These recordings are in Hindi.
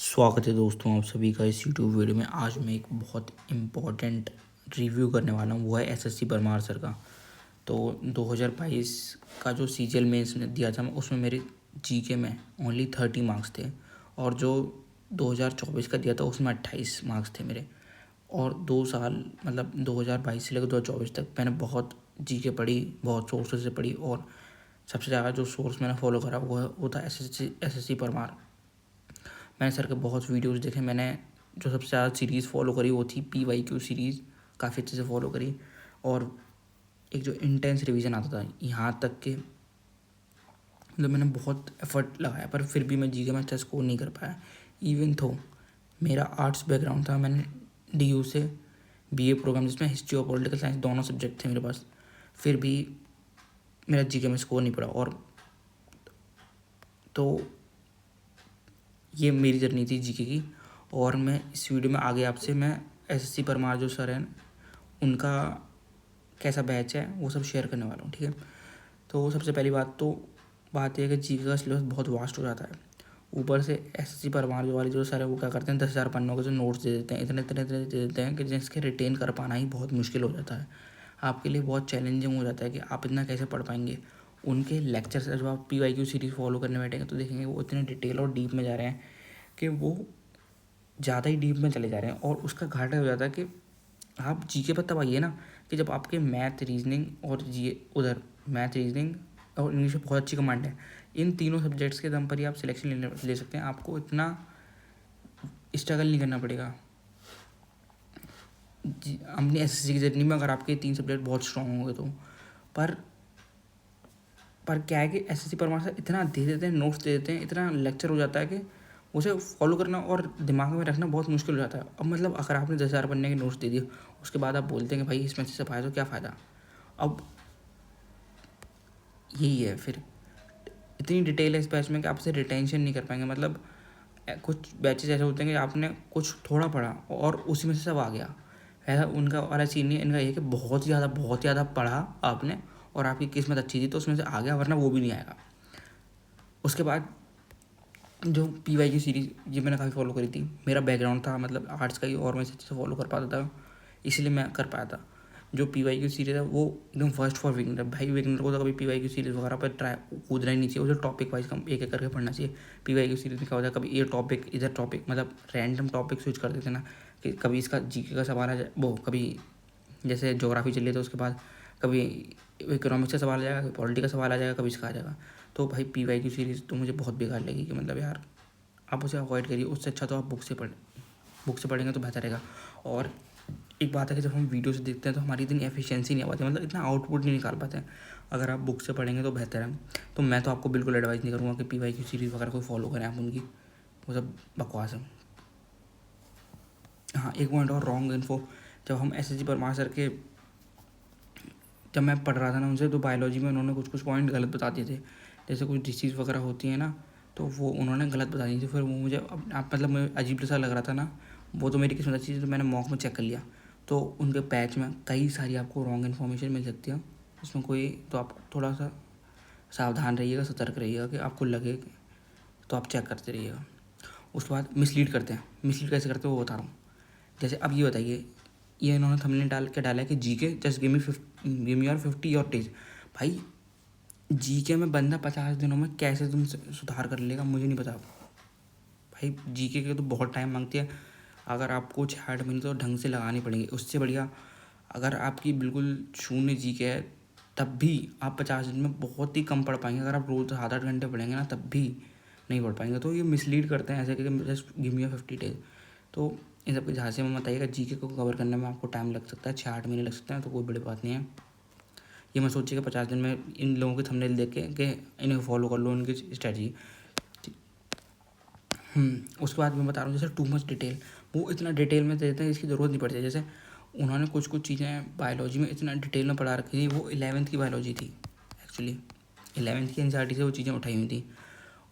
स्वागत है दोस्तों आप सभी का इस यूट्यूब वीडियो में। आज मैं एक बहुत इम्पोर्टेंट रिव्यू करने वाला हूँ, वो है एसएससी परमार सर का। तो 2022 का जो सीजीएल मेंस ने दिया था उसमें मेरे जीके में ओनली 30 मार्क्स थे, और जो 2024 का दिया था उसमें 28 मार्क्स थे मेरे। और 2 साल मतलब 2022 से लेकर 2024 तक मैंने बहुत जीके पढ़ी, बहुत सोर्सेज से पढ़ी, और सबसे ज़्यादा जो सोर्स मैंने फॉलो करा वो था एसएससी परमार। मैंने सर के बहुत वीडियोस देखे। मैंने जो सबसे ज़्यादा सीरीज़ फॉलो करी वो थी PYQ सीरीज़, काफ़ी अच्छे से फॉलो करी। और एक जो इंटेंस रिवीजन आता था यहाँ तक के, मतलब मैंने बहुत एफर्ट लगाया, पर फिर भी मैं जीके में अच्छा स्कोर नहीं कर पाया। इवन तो मेरा आर्ट्स बैकग्राउंड था, मैंने DU से BA प्रोग्राम जिसमें हिस्ट्री और पॉलिटिकल साइंस दोनों सब्जेक्ट थे मेरे पास, फिर भी मेरा जीके में स्कोर नहीं पड़ा। और तो ये मेरी जर्नी थी जीके की। और मैं इस वीडियो में आगे आपसे मैं एसएससी परमार जो सर हैं उनका कैसा बैच है वो सब शेयर करने वाला हूँ, ठीक है। तो सबसे पहली बात यह है कि जीके का सिलेबस बहुत वास्ट हो जाता है। ऊपर से एसएससी परमार जो वाले जो सर है वो क्या करते हैं, 10,000 पन्नों के जो नोट्स दे देते हैं, इतने इतने इतने दे देते हैं कि जिसके रिटेन कर पाना ही बहुत मुश्किल हो जाता है। आपके लिए बहुत चैलेंजिंग हो जाता है कि आप इतना कैसे पढ़ पाएंगे। उनके लेक्चर से जब आप PYQ सीरीज़ फॉलो करने बैठेंगे तो देखेंगे वो इतने डिटेल और डीप में जा रहे हैं कि वो ज़्यादा ही डीप में चले जा रहे हैं। और उसका घाटा हो जाता है कि आप जीके पर तब आइए ना कि जब आपके मैथ रीजनिंग और जी उधर मैथ रीजनिंग और इंग्लिश में बहुत अच्छी कमांड है। इन तीनों सब्जेक्ट्स के दम पर ही आप सिलेक्शन ले सकते हैं। आपको इतना स्ट्रगल नहीं करना पड़ेगा अपनी एसएससी की जर्नी में, अगर आपके 3 सब्जेक्ट बहुत स्ट्रॉन्ग होंगे तो। पर पर क्या है कि एसएससी परमार से इतना दे देते हैं, नोट्स दे देते हैं, इतना लेक्चर हो जाता है कि उसे फॉलो करना और दिमाग में रखना बहुत मुश्किल हो जाता है। अब मतलब अगर आपने 10,000 पन्ने के नोट्स दे दिए, उसके बाद आप बोलते हैं कि भाई इसमें से पाया तो क्या फ़ायदा। अब यही है, फिर इतनी डिटेल है इस बैच में कि आपसे रिटेंशन नहीं कर पाएंगे। मतलब कुछ बैचेस ऐसे होते हैं कि आपने कुछ थोड़ा पढ़ा और उसी में से सब आ गया। ऐसा उनका वाला सीन नहीं है। इनका ये है कि बहुत ज़्यादा पढ़ा आपने और आपकी किस्मत अच्छी थी तो उसमें से आ गया, वरना वो भी नहीं आएगा। उसके बाद जो PYQ सीरीज़ ये मैंने काफ़ी फॉलो करी थी। मेरा बैकग्राउंड था मतलब आर्ट्स का ही, और मैं इसे अच्छे से फॉलो कर पाता था, इसलिए मैं कर पाया था। जो PYQ सीरीज़ है वो एकदम फर्स्ट फॉर बिगिनर। भाई बिगिनर को तो कभी PYQ सीरीज़ वगैरह पर ट्राई कूदना ही नहीं चाहिए, उसे टॉपिक वाइज कम एक एक करके पढ़ना चाहिए। PYQ सीरीज़ में क्या होता है, कभी ये टॉपिक इधर टॉपिक, मतलब रैंडम टॉपिक स्विच कर देते ना, कि कभी इसका जीके का सवाल आ जाए, वो कभी जैसे ज्योग्राफी चल रही तो उसके बाद कभी इकोनॉमिक्स का सवाल आ जाएगा, कभी पॉलिटी का सवाल आ जाएगा, कभी इसका आ जाएगा। तो भाई PYQ सीरीज़ तो मुझे बहुत बेकार लगी कि मतलब यार आप उसे अवॉइड करिए। उससे अच्छा तो आप बुक से पढ़ेंगे तो बेहतर रहेगा। और एक बात है कि जब हम वीडियो से देखते हैं तो हमारी इतनी एफिशिएंसी नहीं आ पाती, मतलब इतना आउटपुट नहीं निकाल पाते हैं। अगर आप बुक से पढ़ेंगे तो बेहतर है। तो मैं तो आपको बिल्कुल एडवाइस नहीं करूँगा कि PYQ सीरीज़ वगैरह कोई फॉलो करें आप उनकी, वो सब बकवास है। हाँ, एक पॉइंट और, रॉन्ग इन्फो। जब हम एसएससी परमार सर के जब मैं पढ़ रहा था ना उनसे, तो बायोलॉजी में उन्होंने कुछ पॉइंट गलत बता दिए थे। जैसे कुछ डिसीज़ वगैरह होती है ना, तो वो उन्होंने गलत बता दी थी। फिर वो मुझे मतलब मुझे अजीब सा लग रहा था ना। वो तो मेरी किस्मत अच्छी थी तो मैंने मॉक में चेक कर लिया, तो उनके पैच में कई सारी आपको रॉन्ग इन्फॉर्मेशन मिल सकती है। उसमें कोई तो आप थोड़ा सा सावधान रहिएगा, सतर्क रहिएगा कि आपको लगे तो आप चेक करते रहिएगा। उसके बाद मिसलीड करते हैं। मिसलीड कैसे करते हैं वो बता रहा हूँ। जैसे अब ये बताइए, ये इन्होंने थंबनेल डाला है कि GK just give me your 50 your days. भाई जीके में बंदा 50 दिनों में कैसे तुम सुधार कर लेगा मुझे नहीं पता। भाई जीके के तो बहुत टाइम मांगती है। अगर आपको 6-8 महीने तो ढंग से लगानी पड़ेंगे। उससे बढ़िया अगर आपकी बिल्कुल शून्य जीके है तब भी आप 50 दिन में बहुत ही कम पढ़ पाएंगे। अगर आप रोज़ 7-8 घंटे पढ़ेंगे ना तब भी नहीं पढ़ पाएंगे। तो ये मिसलीड करते हैं ऐसे कि just give me your 50 days. तो इन सब के झांसे में मत आइएगा। जीके को कवर करने में आपको टाइम लग सकता है, 6-8 महीने लग सकते हैं, तो कोई बड़ी बात नहीं है। ये मैं सोचिए कि 50 दिन में इन लोगों के थंबनेल देख के कि इन्हें फॉलो कर लो, इनकी स्ट्रैटेजी। उसके बाद मैं बता रहा हूँ जैसे टू मच डिटेल, वो इतना डिटेल में देते हैं इसकी ज़रूरत नहीं पड़ती। जैसे उन्होंने कुछ चीज़ें बायोलॉजी में इतना डिटेल में पढ़ा रखी थी, वो 11वीं की बायोलॉजी थी एक्चुअली। 11वीं की एनसीईआरटी से वो चीज़ें उठाई हुई थी,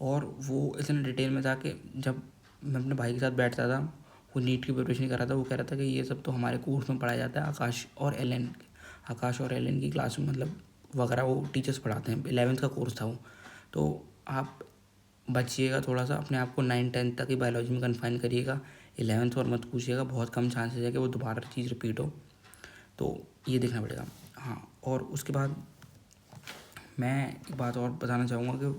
और वो इतना डिटेल में था कि जब मैं अपने भाई के साथ बैठता था, वो नीट की प्रिपरेशन कर रहा था, वो कह रहा था कि ये सब तो हमारे कोर्स में पढ़ाया जाता है, आकाश और एलन की क्लास में मतलब वगैरह वो टीचर्स पढ़ाते हैं। 11वीं का कोर्स था वो। तो आप बचिएगा थोड़ा सा, अपने आप को 9-10 तक ही बायोलॉजी में कन्फाइन करिएगा, 11th और मत पूछिएगा, बहुत कम चांसेस है कि वो दोबारा चीज़ रिपीट हो, तो ये देखना पड़ेगा। हाँ, और उसके बाद मैं एक बात और बताना चाहूँगा कि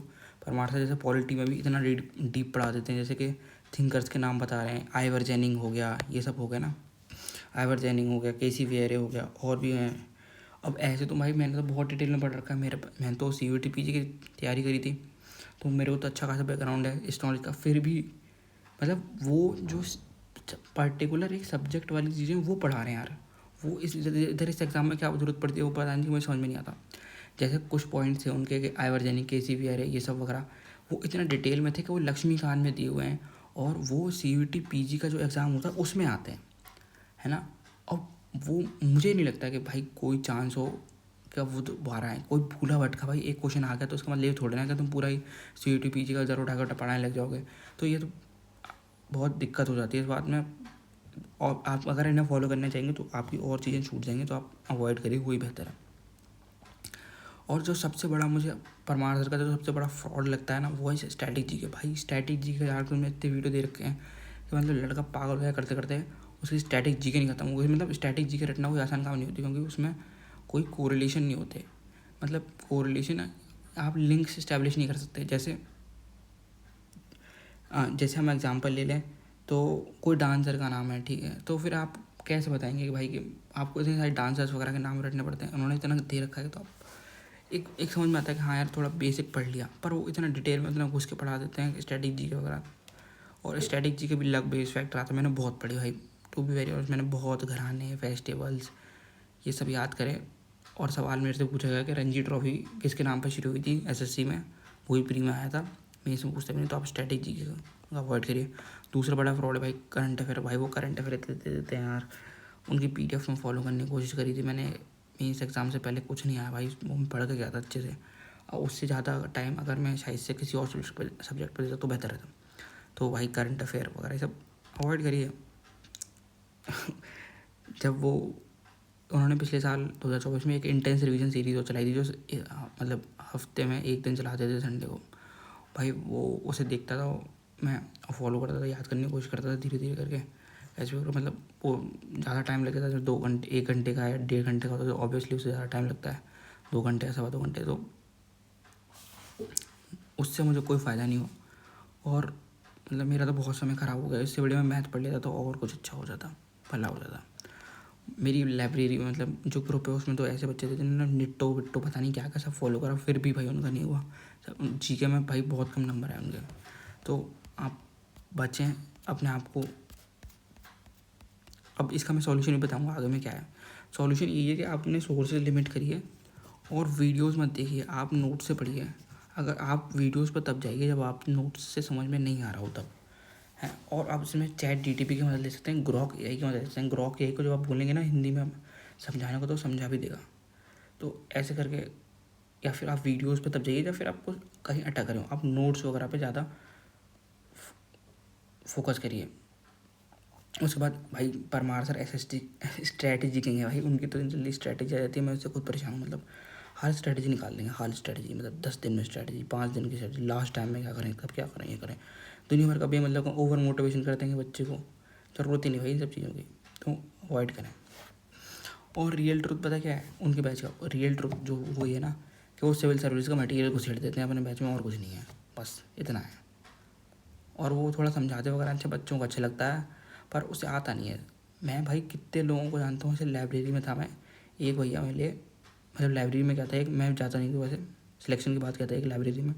परमार सर जैसे पॉलिटी में भी इतना डीप पढ़ा देते हैं, जैसे कि थिंकर्स के नाम बता रहे हैं, आइवर जेनिंग हो गया, ये सब हो गया ना, आइवर जेनिंग हो गया, केसी वेरे हो गया, और भी हैं। अब ऐसे तो भाई मैंने तो बहुत डिटेल में पढ़ रखा है, मैंने तो CUET PG की तैयारी करी थी, तो मेरे को तो अच्छा खासा बैकग्राउंड है इस नॉलेज का, फिर भी मतलब वो जो पर्टिकुलर एक सब्जेक्ट वाली चीज़ें वो पढ़ा रहे हैं यार, वो इधर इस एग्ज़ाम में क्या ज़रूरत पड़ती है वो पता नहीं, मुझे समझ में नहीं आता। जैसे कुछ पॉइंट्स थे उनके कि आइवर्जेनिक, KCVR है, ये सब वगैरह, वो इतना डिटेल में थे कि वो लक्ष्मीकांत में दिए हुए हैं, और वो CUET PG का जो एग्ज़ाम होता है उसमें आते हैं, है ना। अब वो मुझे नहीं लगता कि भाई कोई चांस हो कि वो दोबारा है, कोई भूला भटका भाई एक क्वेश्चन आ गया तो उसका मतलब ये थोड़ा ना कि तुम पूरा ही CUET PG का ज़रूर उठाकर पढ़ाने लग जाओगे, तो ये तो बहुत दिक्कत हो जाती है इस बात में। और आप अगर इन्हें फॉलो करना चाहेंगे तो आपकी और चीज़ें छूट जाएंगी, तो आप अवॉइड करिए, वही बेहतर है। और जो सबसे बड़ा मुझे परमार सर का जो सबसे बड़ा फ्रॉड लगता है ना, वो है स्टैटिक जी के। भाई स्टैटिक जी के यार तुमने इतने वीडियो दे रखे हैं कि मतलब लड़का पागल हो गया करते करते, उसकी स्टैटिक जी के नहीं खत्म हुए। मतलब स्टैटिक जी के रटना कोई आसान काम नहीं होती, क्योंकि उसमें कोई कोरिलेशन नहीं होते, मतलब कोरिलेशन आप लिंक्स इस्टेब्लिश नहीं कर सकते। जैसे हम एग्जांपल ले लें, तो कोई डांसर का नाम है, ठीक है, तो फिर आप कैसे बताएंगे कि भाई कि आपको इतने सारे डांसर्स वगैरह के नाम रटने पड़ते हैं, उन्होंने इतना दे रखा है, तो आप एक समझ में आता है कि हाँ यार थोड़ा बेसिक पढ़ लिया, पर वो इतना डिटेल में इतना घुस के पढ़ा देते हैं स्टैटिक जी के वगैरह। और स्टैटिक जी के भी लक बेस फैक्टर आता है, मैंने बहुत पढ़ी भाई, टू बी वेरी ऑनेस्ट, मैंने बहुत घराने, फेस्टिवल्स, ये सब याद करे। और सवाल मेरे से पूछा गया कि रणजी ट्रॉफी किसके नाम पर शुरू हुई थी SSC में, वही प्री में आया था, मैं इसमें पूछता भी नहीं, तो आप स्टैटिक जी के अवॉइड करिए। दूसरा बड़ा फ्रॉड है भाई करंट अफेयर। भाई वो करंट अफेयर दे देते हैं यार, उनकी PDF में फॉलो करने की कोशिश करी थी मैंने, मेंस एग्ज़ाम से पहले कुछ नहीं आया भाई, वो मैं पढ़ के गया था अच्छे से, और उससे ज़्यादा टाइम अगर मैं शायद से किसी और सब्जेक्ट पर देता तो बेहतर रहता। तो भाई करंट अफेयर वगैरह ये सब अवॉइड करिए। जब वो उन्होंने पिछले साल 2024 में एक इंटेंस रिवीजन सीरीज़ चलाई थी, जो मतलब हफ्ते में एक दिन चलाते थे संडे को, भाई वो उसे देखता था, मैं फॉलो करता था, याद करने की कोशिश करता था धीरे धीरे करके ऐसे, मतलब वो ज़्यादा टाइम लगता था, जब 2 घंटे 1 घंटे का या 1.5 घंटे का होता है तो ऑब्वियसली उससे ज़्यादा टाइम लगता है, 2 घंटे या 2.25 घंटे, तो उससे मुझे कोई फ़ायदा नहीं हो। और मतलब मेरा तो बहुत समय ख़राब हो गया, इससे बढ़िया मैं मैथ पढ़ लेता तो और कुछ अच्छा हो जाता, भला हो जाता। मेरी लाइब्रेरी में मतलब जो ग्रुप है उसमें तो ऐसे बच्चे थे जिन्होंने निट्टो विट्टो पता नहीं क्या क्या सब फॉलो करा, फिर भी भाई उनका नहीं हुआ। GK में भाई बहुत कम नंबर है उनके। तो आप बचें अपने आप को। अब इसका मैं सॉल्यूशन भी बताऊंगा आगे में क्या है। सॉल्यूशन ये है कि आप अपने सोर्सेज लिमिट करिए और वीडियोस मत देखिए, आप नोट से पढ़िए। अगर आप वीडियोस पर तब जाइए जब आप नोट्स से समझ में नहीं आ रहा हो तब है। और आप इसमें ChatGPT की मदद ले सकते हैं, Grok AI की मदद ले सकते हैं। Grok AI को जब आप बोलेंगे ना हिंदी में समझाने को तो समझा भी देगा। तो ऐसे करके, या फिर आप वीडियोस पे तब जाइए जब फिर आपको कहीं अटक रहे हो, आप नोट्स वगैरह पे ज़्यादा फोकस करिए। उसके बाद भाई परमार सर SST स्ट्रैटेजी कहेंगे भाई, उनकी तो जल्दी स्ट्रैटेजी आ जाती है, मैं उससे खुद परेशान हूँ। मतलब हर स्ट्रैटेजी निकाल देंगे, हर स्ट्रैटेजी, मतलब 10 दिन में स्ट्रैटेजी, 5 दिन की स्ट्रैटेजी, लास्ट टाइम में क्या करें, कब क्या करें, ये करें, दुनिया भर का भी मतलब ओवर मोटिवेशन कर देंगे बच्चे को, ज़रूरत ही नहीं भाई इन सब चीज़ों की, तो अवॉइड करें। और रियल ट्रुथ पता क्या है उनके बैच का, रियल ट्रुथ जो वो ये ना कि वो सिविल सर्विस का मटेरियल को छेड़ देते हैं अपने बैच में, और कुछ नहीं है, बस इतना है। और वो थोड़ा समझाते वगैरह अच्छा, बच्चों को अच्छा लगता है, पर उसे आता नहीं है। मैं भाई कितने लोगों को जानता हूँ, ऐसे लाइब्रेरी में था मैं, एक भैया मिले, मतलब लाइब्रेरी में क्या था, एक मैं जाता नहीं था वैसे, सिलेक्शन की बात कहता है, एक लाइब्रेरी में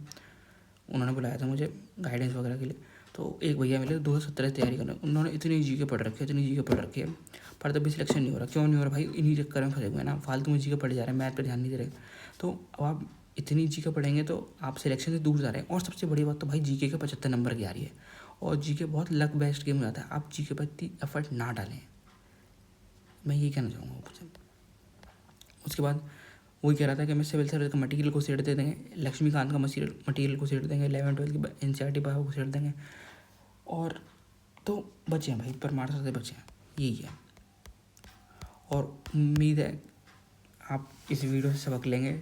उन्होंने बुलाया था मुझे गाइडेंस वगैरह के लिए। तो एक भैया मिले 2017 तैयारी करने, उन्होंने इतनी GK पढ़ रखी है, इतनी GK पढ़ रखी है, पर तब भी सिलेक्शन नहीं हो रहा। क्यों नहीं हो रहा भाई, इन्हीं चक्कर में फंसे हुए ना, फालतू में GK पढ़े जा रहे हैं, मैथ पर ध्यान नहीं दे रहे। तो अब आप इतनी GK पढ़ेंगे तो आप सिलेक्शन से दूर जा रहे हैं। और सबसे बड़ी बात तो भाई GK के 75 नंबर की आ रही है, और GK बहुत लक बेस्ड गेम हो जाता है, आप GK पर इतनी एफर्ट ना डालें, मैं ये कहना चाहूँगा आपसे। उसके बाद वही कह रहा था कि मैं सिविल सर्विस का मटेरियल को सेट दे देंगे, लक्ष्मीकांत का मटेरियल को सेट देंगे, 11-12 की NCERT पावर को सेट देंगे, और तो बचे हैं भाई परमार सर से बचे हैं, यही है। और उम्मीद है आप इस वीडियो से सबक लेंगे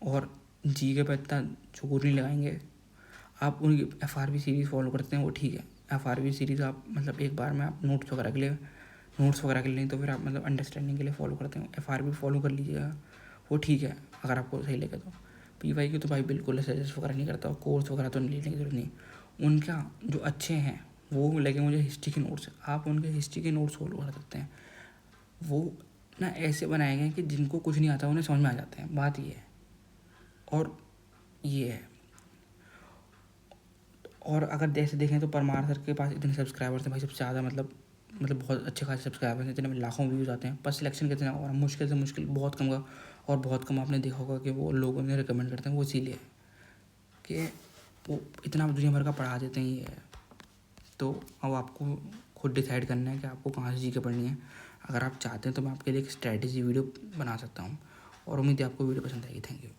और GK पर इतना जोर नहीं लगाएंगे। आप उनकी FRB सीरीज़ फॉलो करते हैं वो ठीक है। FRB सीरीज़ आप मतलब एक बार में आप नोट्स वगैरह के लिए नहीं तो फिर आप मतलब अंडरस्टैंडिंग के लिए फॉलो करते हैं FRB फॉलो कर लीजिएगा, वो ठीक है अगर आपको सही लगे तो। PY तो भाई बिल्कुल सजेस्ट वगैरह नहीं करता, कोर्स वगैरह तो लेने की जरूरत नहीं। उनका जो अच्छे हैं वो लगे मुझे हिस्ट्री के नोट्स, आप उनके हिस्ट्री के नोट्स फॉलो कर सकते हैं। वो ना ऐसे बनाए गए हैं कि जिनको कुछ नहीं आता उन्हें समझ में आ जाते हैं, बात ये है। और ये है, और अगर जैसे देखें तो परमार सर के पास इतने सब्सक्राइबर्स हैं भाई, सबसे ज़्यादा मतलब बहुत अच्छे खासे सब्सक्राइबर्स हैं, इतने में लाखों व्यूज़ आते हैं, पर सिलेक्शन कितने और मुश्किल से मुश्किल बहुत कम का, और बहुत कम आपने देखा होगा कि वो लोग उन्हें रिकमेंड करते हैं, वो इसीलिए कि वो इतना दुनिया भर का पढ़ा देते हैं। ये है तो अब आपको खुद डिसाइड करना है कि आपको कहाँ से चीज़ें पढ़नी है। अगर आप चाहते हैं तो मैं आपके लिए एक स्ट्रैटेजी वीडियो बना सकता हूँ, और उम्मीद है आपको वीडियो पसंद आएगी। Thank you.